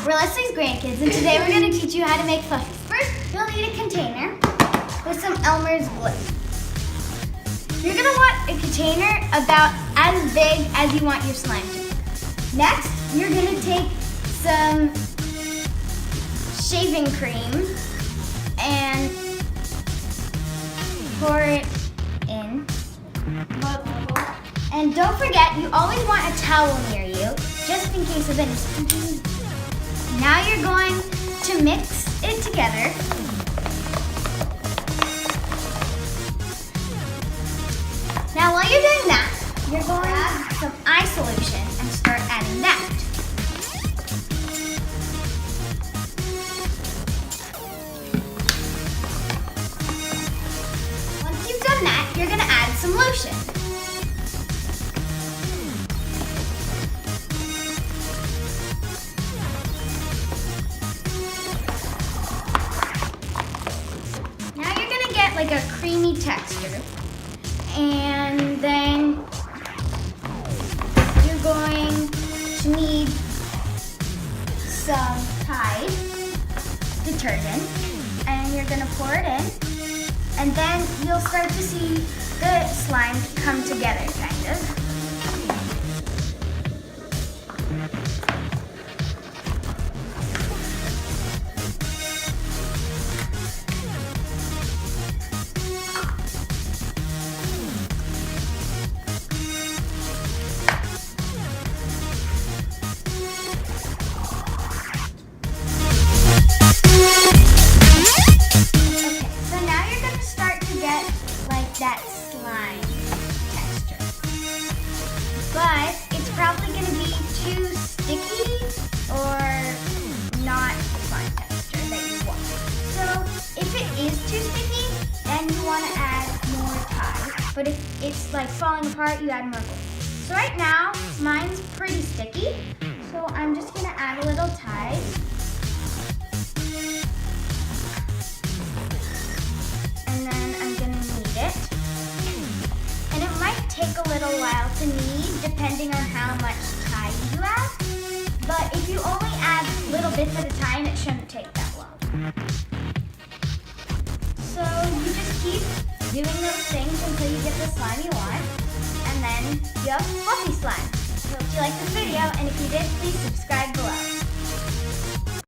we're Leslie's grandkids, and today we're going to teach you how to make fluffies. First, you'll need a container with some Elmer's glue. You're going to want a container about as big as you want your slime to be. Next, you're going to take some shaving cream and pour it in. And don't forget, you always want a towel near you, just in case of any stinky. Now you're going to mix it together. Now while you're doing that, you're going to add some eye solution and start adding that. Once you've done that, you're going to add some lotion. Like a creamy texture, and then you're going to need some Tide detergent, and you're going to pour it in, and then you'll start to see the slime come together, kind of. That slime texture, but it's probably going to be too sticky or not the slime texture that you want. So if it is too sticky, then you want to add more Tide, but if it's like falling apart, you add more glue. So right now mine's pretty sticky, so I'm just going to add a little Tide. And then I'm going to knead it. And it might take a little while to knead depending on how much Tide you add. But if you only add little bits at a time, it shouldn't take that long. So you just keep doing those things until you get the slime you want. And then you have fluffy slime. I hope you liked this video, and if you did, please subscribe below.